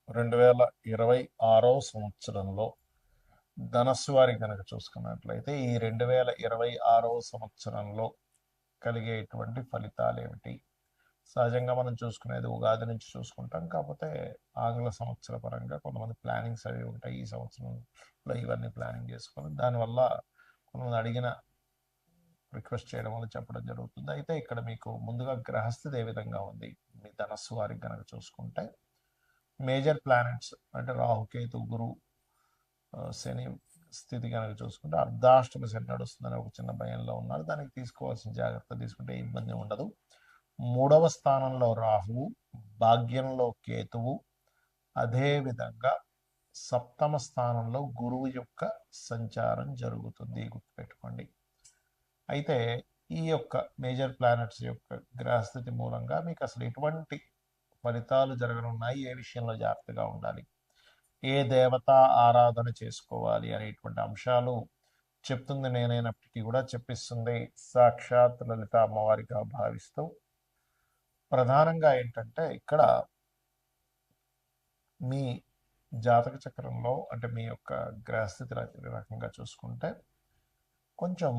2026 సంవత్సరంలో ధనస్సు వారి కనుక చూసుకున్నట్లయితే ఈ 2026 సంవత్సరంలో కలిగేటువంటి ఫలితాలు ఏమిటి? సహజంగా మనం చూసుకునేది ఉగాది నుంచి చూసుకుంటాం. కాకపోతే ఆంగ్ల సంవత్సర పరంగా కొంతమంది ప్లానింగ్స్ అవి ఉంటాయి. ఈ సంవత్సరంలో ఇవన్నీ ప్లానింగ్ చేసుకొని దానివల్ల కొంతమంది అడిగిన రిక్వెస్ట్ చేయడం వల్ల చెప్పడం జరుగుతుంది. అయితే ఇక్కడ మీకు ముందుగా గ్రహస్థితి ఏ విధంగా ఉంది మీ ధనస్సు వారికి కనుక చూసుకుంటే, మేజర్ ప్లానెట్స్ అంటే రాహుకేతు గురు శని స్థితి కనుక చూసుకుంటే అర్ధాష్టమ శని నడుస్తుందని ఒక చిన్న భయంలో ఉన్నారు. దానికి తీసుకోవాల్సిన జాగ్రత్త తీసుకుంటే ఇబ్బంది ఉండదు. 3వ స్థానంలో రాహువు, భాగ్యంలో కేతువు, అదేవిధంగా సప్తమ స్థానంలో గురువు యొక్క సంచారం జరుగుతుంది, గుర్తుపెట్టుకోండి. అయితే ఈ యొక్క మేజర్ ప్లానెట్స్ యొక్క గ్రహస్థితి మూలంగా మీకు అసలు ఎటువంటి ఫలితాలు జరగనున్నాయి, ఏ విషయంలో జాగ్రత్తగా ఉండాలి, ఏ దేవత ఆరాధన చేసుకోవాలి అనేటువంటి అంశాలు చెప్తుంది నేనైనప్పటికీ కూడా చెప్పిస్తుంది సాక్షాత్ లలిత అమ్మవారిగా భావిస్తూ. ప్రధానంగా ఏంటంటే ఇక్కడ మీ జాతక చక్రంలో అంటే మీ యొక్క గ్రహస్థితి రకంగా చూసుకుంటే కొంచెం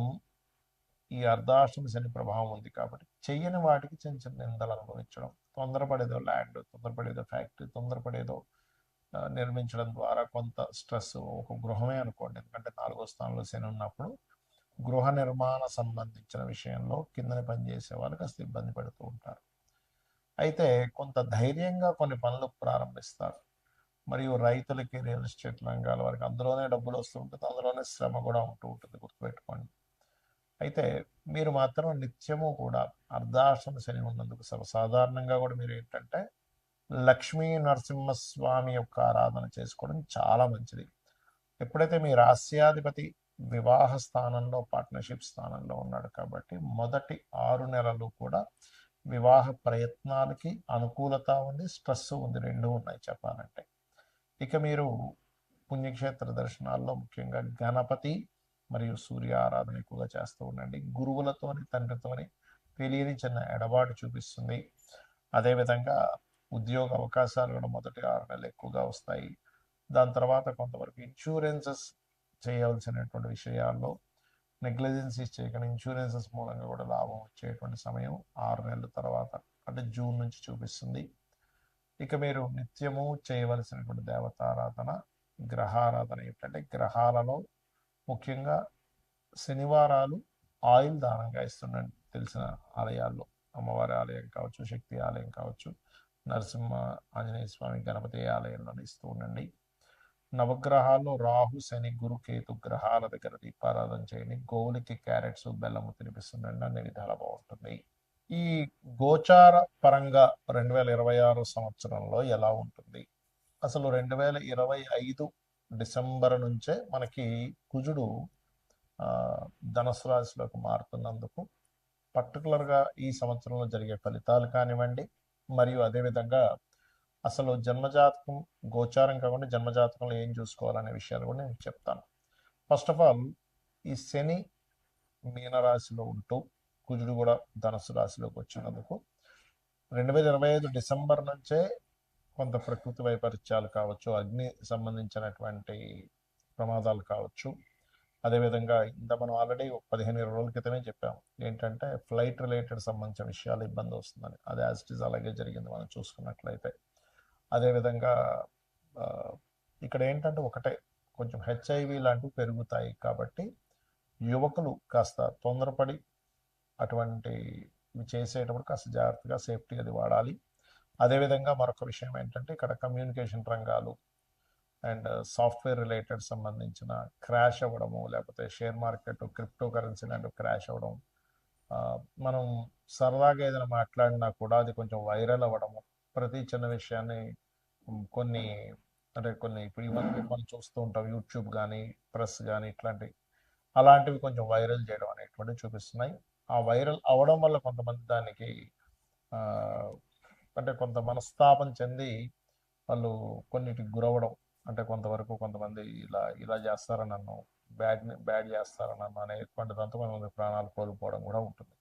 ఈ అర్ధాష్టమి శని ప్రభావం ఉంది కాబట్టి చెయ్యని వాటికి చిన్న చిన్న నిందలు అనుభవించడం, తొందరపడేదో ల్యాండ్, తొందరపడేదో ఫ్యాక్టరీ, తొందరపడేదో నిర్మించడం ద్వారా కొంత స్ట్రెస్. ఒక గృహమే అనుకోండి, ఎందుకంటే 4వ స్థానంలో శని ఉన్నప్పుడు గృహ నిర్మాణ సంబంధించిన విషయంలో కిందని పనిచేసే వాళ్ళు కాస్త ఇబ్బంది పడుతూ ఉంటారు. అయితే కొంత ధైర్యంగా కొన్ని పనులు ప్రారంభిస్తారు. మరియు రైతులకి, రియల్ ఎస్టేట్ రంగాల వారికి అందులోనే డబ్బులు వస్తూ ఉంటుంది, అందులోనే శ్రమ కూడా ఉంటూ ఉంటుంది, గుర్తుపెట్టుకోండి. అయితే మీరు మాత్రం నిత్యము కూడా అర్ధాష్టమ శని ఉన్నందుకు సర్వసాధారణంగా కూడా మీరు ఏంటంటే లక్ష్మీ నరసింహస్వామి యొక్క ఆరాధన చేసుకోవడం చాలా మంచిది. ఎప్పుడైతే మీ రాస్యాధిపతి వివాహ స్థానంలో, పార్ట్నర్షిప్ స్థానంలో ఉన్నాడు కాబట్టి మొదటి 6 నెలలు కూడా వివాహ ప్రయత్నాలకి అనుకూలత ఉంది, స్ట్రెస్ ఉంది, రెండు ఉన్నాయి చెప్పాలంటే. ఇక మీరు పుణ్యక్షేత్ర దర్శనాల్లో ముఖ్యంగా గణపతి మరియు సూర్య ఆరాధన ఎక్కువగా చేస్తూ ఉండండి. గురువులతోని, తండ్రితోని తెలియని చిన్న ఎడబాటు చూపిస్తుంది. అదేవిధంగా ఉద్యోగ అవకాశాలు కూడా మొదటి 6 నెలలు ఎక్కువగా వస్తాయి. దాని తర్వాత కొంతవరకు ఇన్సూరెన్సెస్ చేయవలసినటువంటి విషయాల్లో నెగ్లిజెన్సీస్ చేయకుండా ఇన్సూరెన్సెస్ మూలంగా కూడా లాభం వచ్చేటువంటి సమయం 6 నెలల తర్వాత అంటే జూన్ నుంచి చూపిస్తుంది. ఇక మీరు నిత్యము చేయవలసినటువంటి దేవతారాధన, గ్రహారాధన ఏమిటంటే గ్రహాలలో ముఖ్యంగా శనివారాలు ఆయిల్ దానంగా ఇస్తుండండి. తెలిసిన ఆలయాల్లో అమ్మవారి ఆలయం కావచ్చు, శక్తి ఆలయం కావచ్చు, నరసింహ ఆంజనేయ స్వామి గణపతి ఆలయంలో ఇస్తూ ఉండండి. నవగ్రహాల్లో రాహు, శని, గురు, కేతు గ్రహాల దగ్గర దీపారాధన చేయండి. గోవులకి క్యారెట్స్, బెల్లము తినిపిస్తుండండి, అన్ని విధాలా బాగుంటుంది. ఈ గోచార పరంగా 2026 సంవత్సరంలో ఎలా ఉంటుంది? అసలు 2025 డిసెంబర్ నుంచే మనకి కుజుడు ధనుసు రాశిలోకి మారుతున్నందుకు పర్టికులర్గా ఈ సంవత్సరంలో జరిగే ఫలితాలు కానివ్వండి, మరియు అదేవిధంగా అసలు జన్మజాతకం, గోచారం కాకుండా జన్మజాతకంలో ఏం చూసుకోవాలనే విషయాలు కూడా నేను చెప్తాను. ఫస్ట్ ఆఫ్ ఆల్ ఈ శని మీనరాశిలో ఉంటూ కుజుడు కూడా ధనుసు రాశిలోకి వచ్చినందుకు 2025 డిసెంబర్ నుంచే కొంత ప్రకృతి వైపరీత్యాలు కావచ్చు, అగ్ని సంబంధించినటువంటి ప్రమాదాలు కావచ్చు, అదేవిధంగా ఇంత మనం ఆల్రెడీ 15-20 రోజుల క్రితమే చెప్పాం ఏంటంటే ఫ్లైట్ రిలేటెడ్ సంబంధించిన విషయాలు ఇబ్బంది వస్తుందని. అది యాజ్ ఇట్ ఈజ్ అలాగే జరిగింది మనం చూసుకున్నట్లయితే. అదేవిధంగా ఇక్కడ ఏంటంటే ఒకటే కొంచెం హెచ్ఐవి లాంటివి పెరుగుతాయి కాబట్టి యువకులు కాస్త తొందరపడి అటువంటి చేసేటప్పుడు కాస్త జాగ్రత్తగా సేఫ్టీ అది వాడాలి. అదేవిధంగా మరొక విషయం ఏంటంటే ఇక్కడ కమ్యూనికేషన్ రంగాలు అండ్ సాఫ్ట్వేర్ రిలేటెడ్ సంబంధించిన క్రాష్ అవ్వడము, లేకపోతే షేర్ మార్కెట్, క్రిప్టో కరెన్సీ లాంటివి క్రాష్ అవ్వడం, మనం సరదాగా ఏదైనా మాట్లాడినా కూడా అది కొంచెం వైరల్ అవ్వడము, ప్రతి చిన్న విషయాన్ని కొన్ని అంటే కొన్ని ఇప్పుడు ఇవన్నీ మనం చూస్తూ ఉంటాం, యూట్యూబ్ కానీ ప్రెస్ కానీ అలాంటివి కొంచెం వైరల్ చేయడం అనేటువంటివి చూపిస్తున్నాయి. ఆ వైరల్ అవడం వల్ల కొంతమంది దానికి అంటే కొంత మనస్తాపం చెంది వాళ్ళు కొన్నిటికి గురవడం, అంటే కొంతవరకు కొంతమంది ఇలా ఇలా చేస్తారని నన్ను బ్యాడ్ చేస్తారని నన్ను అనేటువంటి దాంతో కొంతమంది ప్రాణాలు కోల్పోవడం కూడా ఉంటుంది.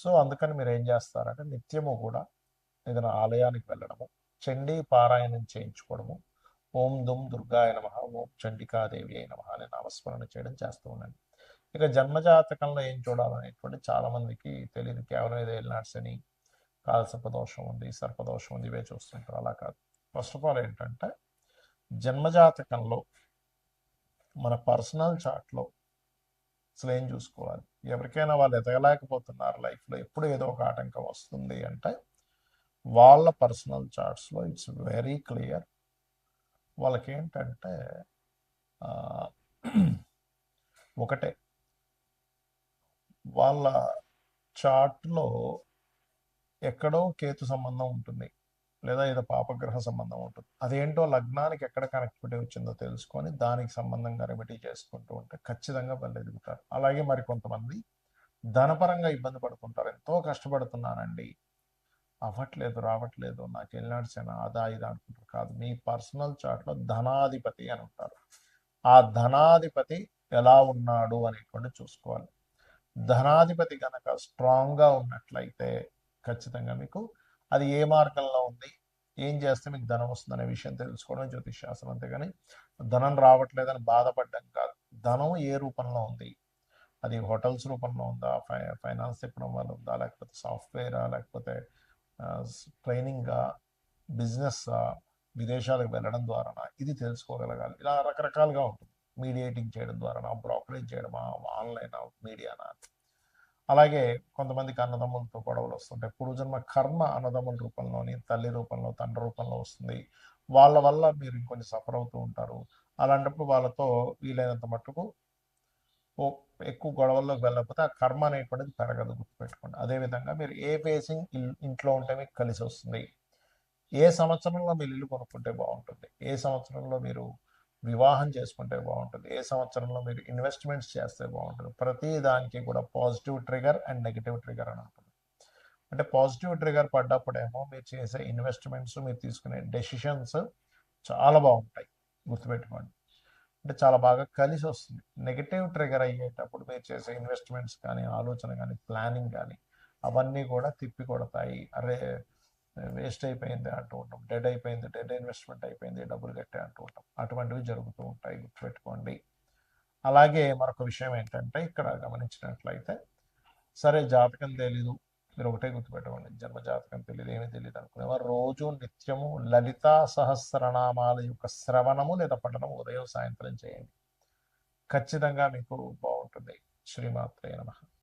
సో అందుకని మీరు ఏం చేస్తారంటే నిత్యము కూడా ఏదైనా ఆలయానికి వెళ్ళడము, చండీ పారాయణం చేయించుకోవడము, ఓం దుమ్ దుర్గాయ నమ, ఓం చండికాదేవి అయి నమ అనే నామస్మరణ చేయడం చేస్తూ ఉండండి. ఇక జన్మజాతకంలో ఏం చూడాలనేటువంటి చాలా మందికి తెలియదు. కేవలం ఏదో ఏలినాడ్స్ అని, కాలసర్పదోషం ఉంది, సర్పదోషం ఉంది, ఇవే చూస్తుంటారు. అలా కాదు. ఫస్ట్ ఆఫ్ ఆల్ ఏంటంటే జన్మజాతకంలో మన పర్సనల్ చార్ట్లో అసలు ఏం చూసుకోవాలి. ఎవరికైనా వాళ్ళు ఎదగలేకపోతున్నారు లైఫ్లో, ఎప్పుడు ఏదో ఒక ఆటంకం వస్తుంది అంటే వాళ్ళ పర్సనల్ చార్ట్స్లో ఇట్స్ వెరీ క్లియర్. వాళ్ళకి ఏంటంటే ఒకటే, వాళ్ళ చార్ట్లో ఎక్కడో కేతు సంబంధం ఉంటుంది, లేదా ఏదో పాపగ్రహ సంబంధం ఉంటుంది. అదేంటో లగ్నానికి ఎక్కడ కనెక్టివిటీ వచ్చిందో తెలుసుకొని దానికి సంబంధంగా రెమెడీ చేసుకుంటూ ఉంటే ఖచ్చితంగా వాళ్ళు ఎదుగుతారు. అలాగే మరి కొంతమంది ధనపరంగా ఇబ్బంది పడుతుంటారు. ఎంతో కష్టపడుతున్నానండి, అవ్వట్లేదు, రావట్లేదు, నాకు వెళ్ళినాడ్సేనా అదా ఇదా అనుకుంటారు. కాదు, మీ పర్సనల్ చార్ట్లో ధనాధిపతి అని ఉంటారు. ఆ ధనాధిపతి ఎలా ఉన్నాడు అనేటువంటి చూసుకోవాలి. ధనాధిపతి కనుక స్ట్రాంగ్గా ఉన్నట్లయితే ఖచ్చితంగా మీకు అది ఏ మార్గంలో ఉంది, ఏం చేస్తే మీకు ధనం వస్తుంది అనే విషయం తెలుసుకోవడం జ్యోతిష్ శాస్త్రం. అంతేగాని ధనం రావట్లేదని బాధపడడం కాదు. ధనం ఏ రూపంలో ఉంది, అది హోటల్స్ రూపంలో ఉందా, ఫైనాన్స్ తిప్పడం వల్ల ఉందా, లేకపోతే సాఫ్ట్వేరా, లేకపోతే ట్రైనింగా, బిజినెస్సా, విదేశాలకు వెళ్ళడం ద్వారానా, ఇది తెలుసుకోగలగాలి. ఇలా రకరకాలుగా ఉంటుంది. మీడియేటింగ్ చేయడం ద్వారానా, బ్రోకరేజ్ చేయడమా, ఆన్లైన్ మీడియానా. అలాగే కొంతమందికి అన్నదమ్ములతో గొడవలు వస్తుంటాయి. పూర్వజన్మ కర్మ అన్నదమ్ముల రూపంలోని, తల్లి రూపంలో, తండ్రి రూపంలో వస్తుంది. వాళ్ళ వల్ల మీరు ఇంకొంచెం సఫర్ అవుతూ ఉంటారు. అలాంటప్పుడు వాళ్ళతో వీలైనంత మట్టుకు ఎక్కువ గొడవల్లోకి వెళ్ళకపోతే ఆ కర్మ అనేటువంటిది పెరగదు, గుర్తుపెట్టుకోండి. అదేవిధంగా మీరు ఏ ఫేసింగ్ ఇంట్లో ఉంటే మీకు కలిసి వస్తుంది, ఏ సంవత్సరంలో మీరు ఇల్లు కొనుక్కుంటే బాగుంటుంది, ఏ సంవత్సరంలో మీరు వివాహం చేసుకుంటే బాగుంటుంది, ఏ సంవత్సరంలో మీరు ఇన్వెస్ట్మెంట్స్ చేస్తే బాగుంటుంది. ప్రతి దానికి కూడా positive trigger and negative trigger అని ఉంటుంది. అంటే పాజిటివ్ ట్రిగర్ పడ్డప్పుడేమో మీరు చేసే ఇన్వెస్ట్మెంట్స్, మీరు తీసుకునే డెసిషన్స్ చాలా బాగుంటాయి, గుర్తుపెట్టుకోండి. అంటే చాలా బాగా కలిసి వస్తుంది. నెగిటివ్ ట్రిగర్ అయ్యేటప్పుడు మీరు చేసే ఇన్వెస్ట్మెంట్స్ కానీ, ఆలోచన కానీ, ప్లానింగ్ కానీ అవన్నీ కూడా తిప్పి కొడతాయి. అరే వేస్ట్ అయిపోయింది అంటూ ఉంటాం, డెడ్ అయిపోయింది, డెడ్ ఇన్వెస్ట్మెంట్ అయిపోయింది, డబ్బులు కట్టే అంటూ ఉంటాం. అటువంటివి జరుగుతూ ఉంటాయి, గుర్తుపెట్టుకోండి. అలాగే మరొక విషయం ఏంటంటే ఇక్కడ గమనించినట్లయితే, సరే జాతకం తెలీదు, మీరు ఒకటే గుర్తుపెట్టుకోండి, జన్మ జాతకం తెలియదు, ఏమీ తెలియదు అనుకునేవారు రోజు నిత్యము లలితా సహస్రనామాల యొక్క శ్రవణము లేదా పఠనము ఉదయం సాయంత్రం చేయండి. ఖచ్చితంగా మీకు బాగుంటుంది. శ్రీమాత్రే నమః.